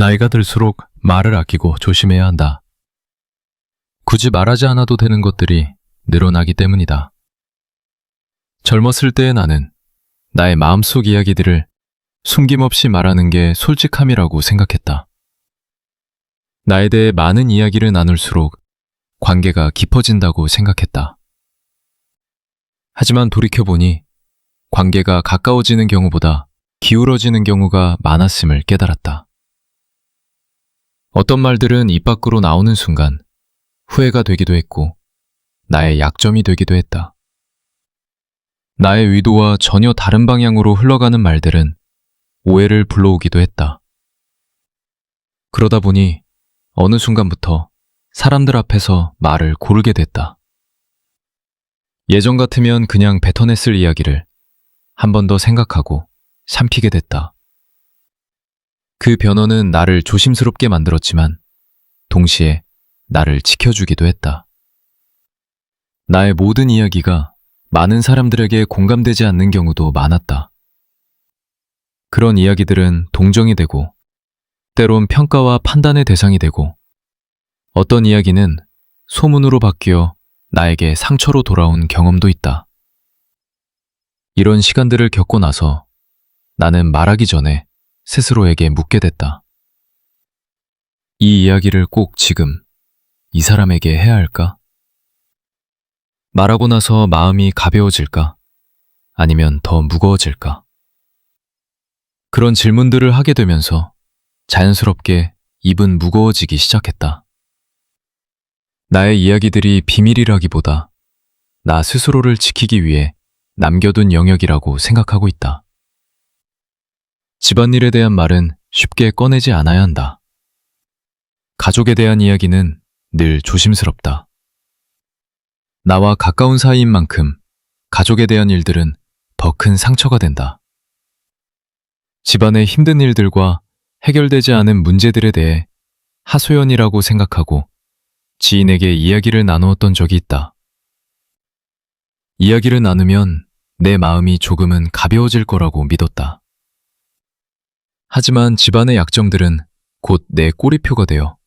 나이가 들수록 말을 아끼고 조심해야 한다. 굳이 말하지 않아도 되는 것들이 늘어나기 때문이다. 젊었을 때의 나는 나의 마음속 이야기들을 숨김없이 말하는 게 솔직함이라고 생각했다. 나에 대해 많은 이야기를 나눌수록 관계가 깊어진다고 생각했다. 하지만 돌이켜보니 관계가 가까워지는 경우보다 기울어지는 경우가 많았음을 깨달았다. 어떤 말들은 입 밖으로 나오는 순간 후회가 되기도 했고 나의 약점이 되기도 했다. 나의 의도와 전혀 다른 방향으로 흘러가는 말들은 오해를 불러오기도 했다. 그러다 보니 어느 순간부터 사람들 앞에서 말을 고르게 됐다. 예전 같으면 그냥 뱉어냈을 이야기를 한 번 더 생각하고 삼키게 됐다. 그 변화는 나를 조심스럽게 만들었지만 동시에 나를 지켜주기도 했다. 나의 모든 이야기가 많은 사람들에게 공감되지 않는 경우도 많았다. 그런 이야기들은 동정이 되고 때론 평가와 판단의 대상이 되고 어떤 이야기는 소문으로 바뀌어 나에게 상처로 돌아온 경험도 있다. 이런 시간들을 겪고 나서 나는 말하기 전에 스스로에게 묻게 됐다. 이 이야기를 꼭 지금 이 사람에게 해야 할까? 말하고 나서 마음이 가벼워질까? 아니면 더 무거워질까? 그런 질문들을 하게 되면서 자연스럽게 입은 무거워지기 시작했다. 나의 이야기들이 비밀이라기보다 나 스스로를 지키기 위해 남겨둔 영역이라고 생각하고 있다. 집안일에 대한 말은 쉽게 꺼내지 않아야 한다. 가족에 대한 이야기는 늘 조심스럽다. 나와 가까운 사이인 만큼 가족에 대한 일들은 더 큰 상처가 된다. 집안의 힘든 일들과 해결되지 않은 문제들에 대해 하소연이라고 생각하고 지인에게 이야기를 나누었던 적이 있다. 이야기를 나누면 내 마음이 조금은 가벼워질 거라고 믿었다. 하지만 집안의 약점들은 곧 내 꼬리표가 되어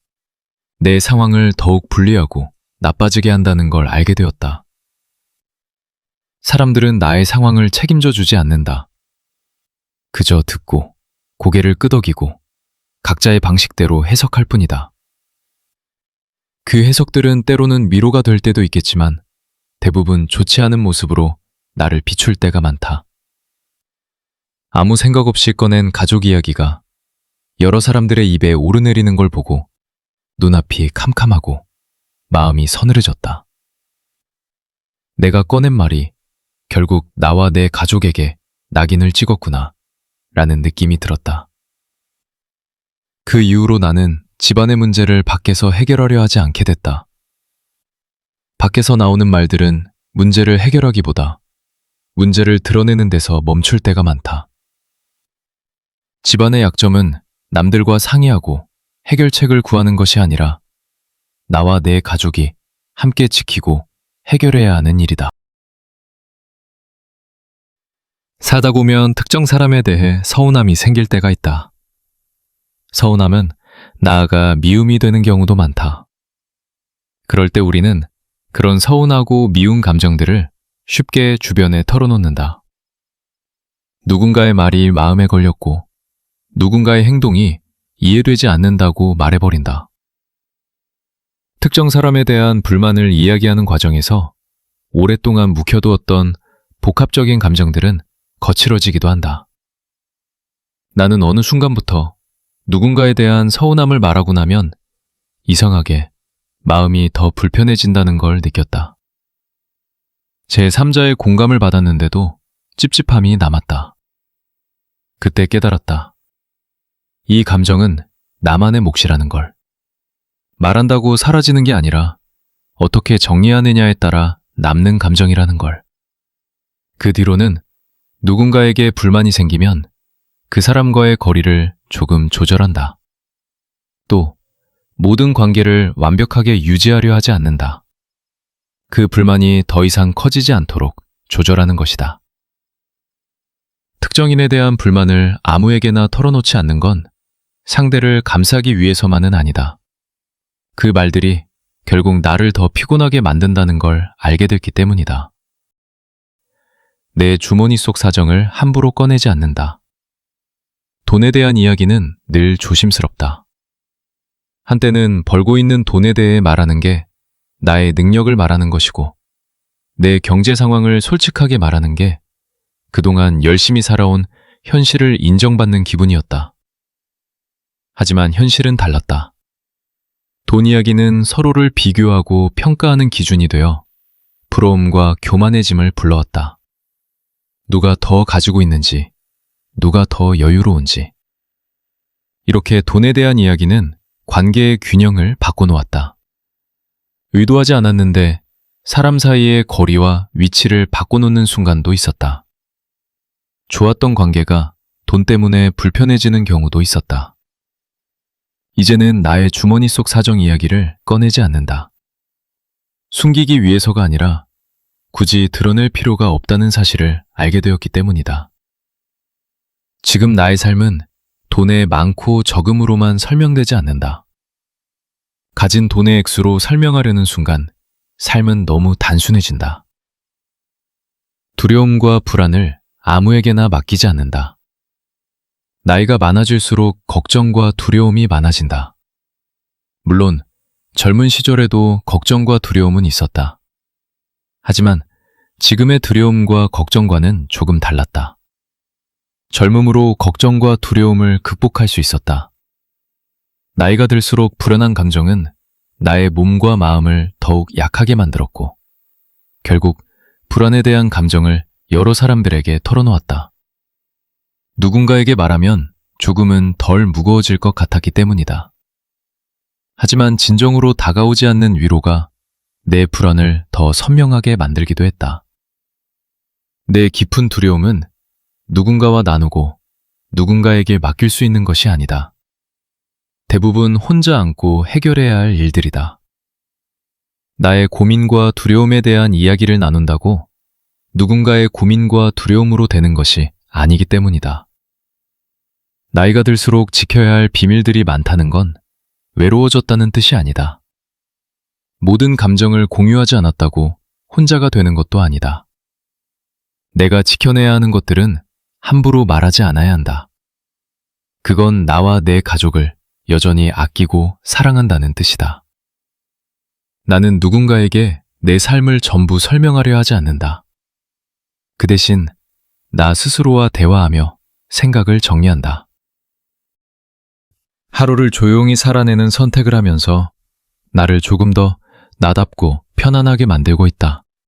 내 상황을 더욱 불리하고 나빠지게 한다는 걸 알게 되었다. 사람들은 나의 상황을 책임져 주지 않는다. 그저 듣고 고개를 끄덕이고 각자의 방식대로 해석할 뿐이다. 그 해석들은 때로는 위로가 될 때도 있겠지만 대부분 좋지 않은 모습으로 나를 비출 때가 많다. 아무 생각 없이 꺼낸 가족 이야기가 여러 사람들의 입에 오르내리는 걸 보고 눈앞이 캄캄하고 마음이 서늘해졌다. 내가 꺼낸 말이 결국 나와 내 가족에게 낙인을 찍었구나 라는 느낌이 들었다. 그 이후로 나는 집안의 문제를 밖에서 해결하려 하지 않게 됐다. 밖에서 나오는 말들은 문제를 해결하기보다 문제를 드러내는 데서 멈출 때가 많다. 집안의 약점은 남들과 상의하고 해결책을 구하는 것이 아니라 나와 내 가족이 함께 지키고 해결해야 하는 일이다. 살다 보면 특정 사람에 대해 서운함이 생길 때가 있다. 서운함은 나아가 미움이 되는 경우도 많다. 그럴 때 우리는 그런 서운하고 미운 감정들을 쉽게 주변에 털어놓는다. 누군가의 말이 마음에 걸렸고 누군가의 행동이 이해되지 않는다고 말해버린다. 특정 사람에 대한 불만을 이야기하는 과정에서 오랫동안 묵혀두었던 복합적인 감정들은 거칠어지기도 한다. 나는 어느 순간부터 누군가에 대한 서운함을 말하고 나면 이상하게 마음이 더 불편해진다는 걸 느꼈다. 제3자의 공감을 받았는데도 찝찝함이 남았다. 그때 깨달았다. 이 감정은 나만의 몫이라는 걸. 말한다고 사라지는 게 아니라 어떻게 정리하느냐에 따라 남는 감정이라는 걸. 그 뒤로는 누군가에게 불만이 생기면 그 사람과의 거리를 조금 조절한다. 또 모든 관계를 완벽하게 유지하려 하지 않는다. 그 불만이 더 이상 커지지 않도록 조절하는 것이다. 특정인에 대한 불만을 아무에게나 털어놓지 않는 건 상대를 감싸기 위해서만은 아니다. 그 말들이 결국 나를 더 피곤하게 만든다는 걸 알게 됐기 때문이다. 내 주머니 속 사정을 함부로 꺼내지 않는다. 돈에 대한 이야기는 늘 조심스럽다. 한때는 벌고 있는 돈에 대해 말하는 게 나의 능력을 말하는 것이고, 내 경제 상황을 솔직하게 말하는 게 그동안 열심히 살아온 현실을 인정받는 기분이었다. 하지만 현실은 달랐다. 돈 이야기는 서로를 비교하고 평가하는 기준이 되어 부러움과 교만의 짐을 불러왔다. 누가 더 가지고 있는지, 누가 더 여유로운지. 이렇게 돈에 대한 이야기는 관계의 균형을 바꿔놓았다. 의도하지 않았는데 사람 사이의 거리와 위치를 바꿔놓는 순간도 있었다. 좋았던 관계가 돈 때문에 불편해지는 경우도 있었다. 이제는 나의 주머니 속 사정 이야기를 꺼내지 않는다. 숨기기 위해서가 아니라 굳이 드러낼 필요가 없다는 사실을 알게 되었기 때문이다. 지금 나의 삶은 돈의 많고 적음으로만 설명되지 않는다. 가진 돈의 액수로 설명하려는 순간 삶은 너무 단순해진다. 두려움과 불안을 아무에게나 맡기지 않는다. 나이가 많아질수록 걱정과 두려움이 많아진다. 물론 젊은 시절에도 걱정과 두려움은 있었다. 하지만 지금의 두려움과 걱정과는 조금 달랐다. 젊음으로 걱정과 두려움을 극복할 수 있었다. 나이가 들수록 불안한 감정은 나의 몸과 마음을 더욱 약하게 만들었고, 결국 불안에 대한 감정을 여러 사람들에게 털어놓았다. 누군가에게 말하면 조금은 덜 무거워질 것 같았기 때문이다. 하지만 진정으로 다가오지 않는 위로가 내 불안을 더 선명하게 만들기도 했다. 내 깊은 두려움은 누군가와 나누고 누군가에게 맡길 수 있는 것이 아니다. 대부분 혼자 안고 해결해야 할 일들이다. 나의 고민과 두려움에 대한 이야기를 나눈다고 누군가의 고민과 두려움으로 되는 것이 아니기 때문이다. 나이가 들수록 지켜야 할 비밀들이 많다는 건 외로워졌다는 뜻이 아니다. 모든 감정을 공유하지 않았다고 혼자가 되는 것도 아니다. 내가 지켜내야 하는 것들은 함부로 말하지 않아야 한다. 그건 나와 내 가족을 여전히 아끼고 사랑한다는 뜻이다. 나는 누군가에게 내 삶을 전부 설명하려 하지 않는다. 그 대신 나 스스로와 대화하며 생각을 정리한다. 하루를 조용히 살아내는 선택을 하면서 나를 조금 더 나답고 편안하게 만들고 있다.